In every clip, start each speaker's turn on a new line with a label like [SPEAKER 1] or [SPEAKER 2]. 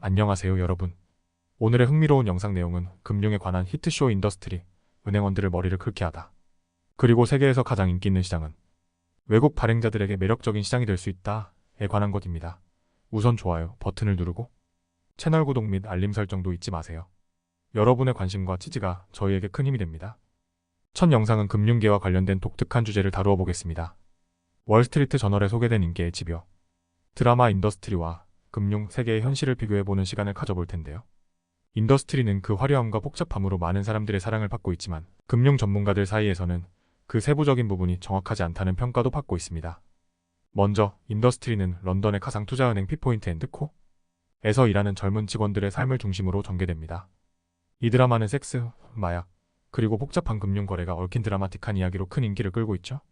[SPEAKER 1] 안녕하세요 여러분. 오늘의 흥미로운 영상 내용은 금융에 관한 히트쇼 인더스트리, 은행원들을 머리를 긁게 하다. 그리고 세계에서 가장 인기 있는 시장은 외국 발행자들에게 매력적인 시장이 될 수 있다에 관한 것입니다. 우선 좋아요 버튼을 누르고 채널 구독 및 알림 설정도 잊지 마세요. 여러분의 관심과 지지가 저희에게 큰 힘이 됩니다. 첫 영상은 금융계와 관련된 독특한 주제를 다루어 보겠습니다. 월스트리트 저널에 소개된 인기 HBO 드라마 인더스트리와 금융 세계의 현실을 비교해보는 시간을 가져볼 텐데요. 인더스트리는 그 화려함과 복잡함으로 많은 사람들의 사랑을 받고 있지만 금융 전문가들 사이에서는 그 세부적인 부분이 정확하지 않다는 평가도 받고 있습니다. 먼저 인더스트리는 런던의 가상투자은행 피포인트 앤드 코에서 일하는 젊은 직원들의 삶을 중심으로 전개됩니다. 이 드라마는 섹스, 마약, 그리고 복잡한 금융 거래가 얽힌 드라마틱한 이야기로 큰 인기를 끌고 있죠.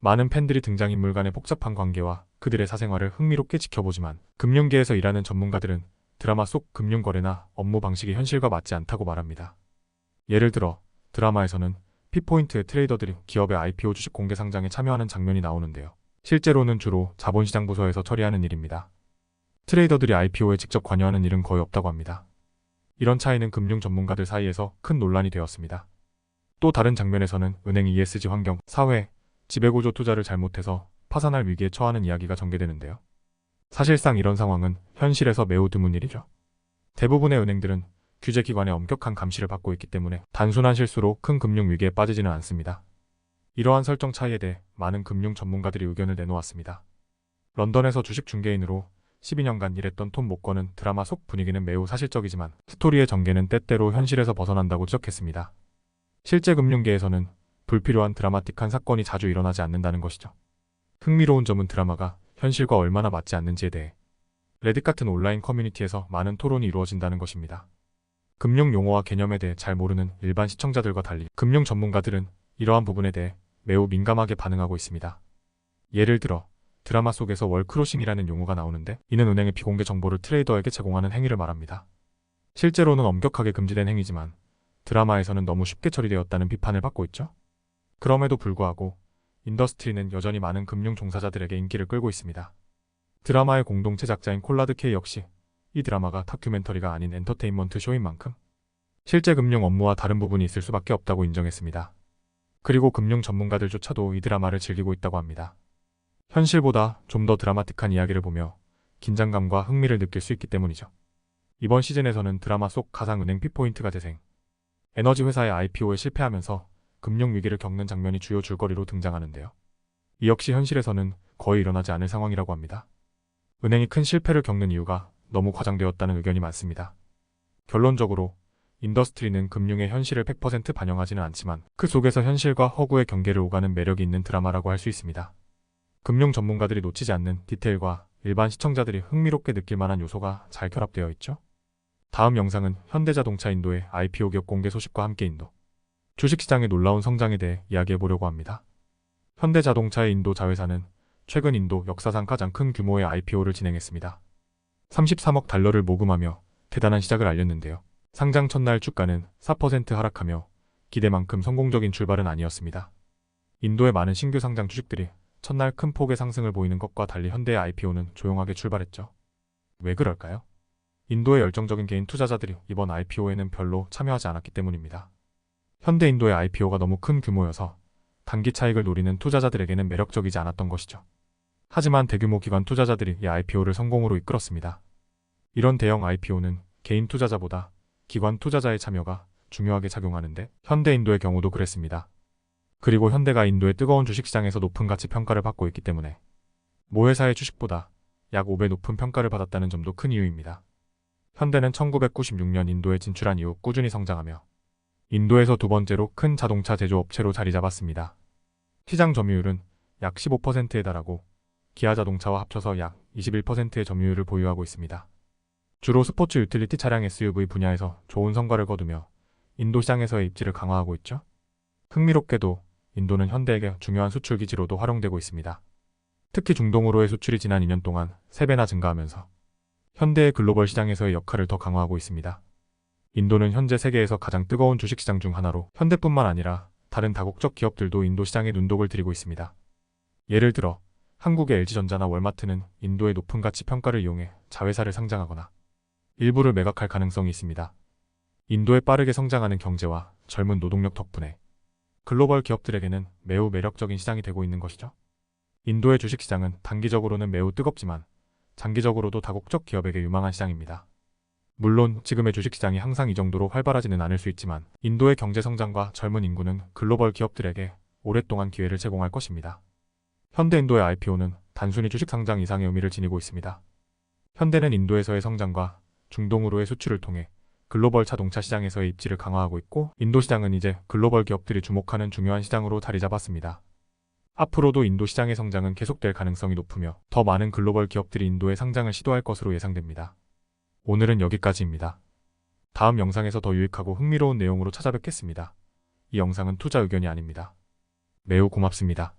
[SPEAKER 1] 많은 팬들이 등장인물 간의 복잡한 관계와 그들의 사생활을 흥미롭게 지켜보지만 금융계에서 일하는 전문가들은 드라마 속 금융 거래나 업무 방식이 현실과 맞지 않다고 말합니다. 예를 들어 드라마에서는 피포인트의 트레이더들이 기업의 IPO 주식 공개 상장에 참여하는 장면이 나오는데요. 실제로는 주로 자본시장 부서에서 처리하는 일입니다. 트레이더들이 IPO에 직접 관여하는 일은 거의 없다고 합니다. 이런 차이는 금융 전문가들 사이에서 큰 논란이 되었습니다. 또 다른 장면에서는 은행 ESG 환경, 사회, 지배구조 투자를 잘못해서 파산할 위기에 처하는 이야기가 전개되는데요. 사실상 이런 상황은 현실에서 매우 드문 일이죠. 대부분의 은행들은 규제기관의 엄격한 감시를 받고 있기 때문에 단순한 실수로 큰 금융 위기에 빠지지는 않습니다. 이러한 설정 차이에 대해 많은 금융 전문가들이 의견을 내놓았습니다. 런던에서 주식 중개인으로 12년간 일했던 톰 모건은 드라마 속 분위기는 매우 사실적이지만 스토리의 전개는 때때로 현실에서 벗어난다고 지적했습니다. 실제 금융계에서는 불필요한 드라마틱한 사건이 자주 일어나지 않는다는 것이죠. 흥미로운 점은 드라마가 현실과 얼마나 맞지 않는지에 대해 레딧 같은 온라인 커뮤니티에서 많은 토론이 이루어진다는 것입니다. 금융 용어와 개념에 대해 잘 모르는 일반 시청자들과 달리 금융 전문가들은 이러한 부분에 대해 매우 민감하게 반응하고 있습니다. 예를 들어 드라마 속에서 월크로싱이라는 용어가 나오는데 이는 은행의 비공개 정보를 트레이더에게 제공하는 행위를 말합니다. 실제로는 엄격하게 금지된 행위지만 드라마에서는 너무 쉽게 처리되었다는 비판을 받고 있죠. 그럼에도 불구하고 인더스트리는 여전히 많은 금융 종사자들에게 인기를 끌고 있습니다. 드라마의 공동 제작자인 콜라드 K 역시 이 드라마가 다큐멘터리가 아닌 엔터테인먼트 쇼인 만큼 실제 금융 업무와 다른 부분이 있을 수밖에 없다고 인정했습니다. 그리고 금융 전문가들조차도 이 드라마를 즐기고 있다고 합니다. 현실보다 좀 더 드라마틱한 이야기를 보며 긴장감과 흥미를 느낄 수 있기 때문이죠. 이번 시즌에서는 드라마 속 가상은행 피포인트가 재생, 에너지 회사의 IPO에 실패하면서 금융 위기를 겪는 장면이 주요 줄거리로 등장하는데요. 이 역시 현실에서는 거의 일어나지 않을 상황이라고 합니다. 은행이 큰 실패를 겪는 이유가 너무 과장되었다는 의견이 많습니다. 결론적으로 인더스트리는 금융의 현실을 100% 반영하지는 않지만 그 속에서 현실과 허구의 경계를 오가는 매력이 있는 드라마라고 할 수 있습니다. 금융 전문가들이 놓치지 않는 디테일과 일반 시청자들이 흥미롭게 느낄 만한 요소가 잘 결합되어 있죠. 다음 영상은 현대자동차 인도의 IPO 기업 공개 소식과 함께 인도 주식시장의 놀라운 성장에 대해 이야기해보려고 합니다. 현대자동차의 인도 자회사는 최근 인도 역사상 가장 큰 규모의 IPO를 진행했습니다. 33억 달러를 모금하며 대단한 시작을 알렸는데요. 상장 첫날 주가는 4% 하락하며 기대만큼 성공적인 출발은 아니었습니다. 인도의 많은 신규 상장 주식들이 첫날 큰 폭의 상승을 보이는 것과 달리 현대의 IPO는 조용하게 출발했죠. 왜 그럴까요? 인도의 열정적인 개인 투자자들이 이번 IPO에는 별로 참여하지 않았기 때문입니다. 현대인도의 IPO가 너무 큰 규모여서 단기 차익을 노리는 투자자들에게는 매력적이지 않았던 것이죠. 하지만 대규모 기관 투자자들이 이 IPO를 성공으로 이끌었습니다. 이런 대형 IPO는 개인 투자자보다 기관 투자자의 참여가 중요하게 작용하는데 현대인도의 경우도 그랬습니다. 그리고 현대가 인도의 뜨거운 주식시장에서 높은 가치 평가를 받고 있기 때문에 모 회사의 주식보다 약 5배 높은 평가를 받았다는 점도 큰 이유입니다. 현대는 1996년 인도에 진출한 이후 꾸준히 성장하며 인도에서 두 번째로 큰 자동차 제조업체로 자리 잡았습니다. 시장 점유율은 약 15%에 달하고 기아자동차와 합쳐서 약 21%의 점유율을 보유하고 있습니다. 주로 스포츠 유틸리티 차량 SUV 분야에서 좋은 성과를 거두며 인도 시장에서의 입지를 강화하고 있죠. 흥미롭게도 인도는 현대에게 중요한 수출 기지로도 활용되고 있습니다. 특히 중동으로의 수출이 지난 2년 동안 3배나 증가하면서 현대의 글로벌 시장에서의 역할을 더 강화하고 있습니다. 인도는 현재 세계에서 가장 뜨거운 주식시장 중 하나로 현대뿐만 아니라 다른 다국적 기업들도 인도 시장에 눈독을 들이고 있습니다. 예를 들어 한국의 LG전자나 월마트는 인도의 높은 가치 평가를 이용해 자회사를 상장하거나 일부를 매각할 가능성이 있습니다. 인도의 빠르게 성장하는 경제와 젊은 노동력 덕분에 글로벌 기업들에게는 매우 매력적인 시장이 되고 있는 것이죠. 인도의 주식시장은 단기적으로는 매우 뜨겁지만 장기적으로도 다국적 기업에게 유망한 시장입니다. 물론 지금의 주식시장이 항상 이 정도로 활발하지는 않을 수 있지만 인도의 경제 성장과 젊은 인구는 글로벌 기업들에게 오랫동안 기회를 제공할 것입니다. 현대인도의 IPO는 단순히 주식 상장 이상의 의미를 지니고 있습니다. 현대는 인도에서의 성장과 중동으로의 수출을 통해 글로벌 자동차 시장에서의 입지를 강화하고 있고 인도 시장은 이제 글로벌 기업들이 주목하는 중요한 시장으로 자리 잡았습니다. 앞으로도 인도 시장의 성장은 계속될 가능성이 높으며 더 많은 글로벌 기업들이 인도에 상장을 시도할 것으로 예상됩니다. 오늘은 여기까지입니다. 다음 영상에서 더 유익하고 흥미로운 내용으로 찾아뵙겠습니다. 이 영상은 투자 의견이 아닙니다. 매우 고맙습니다.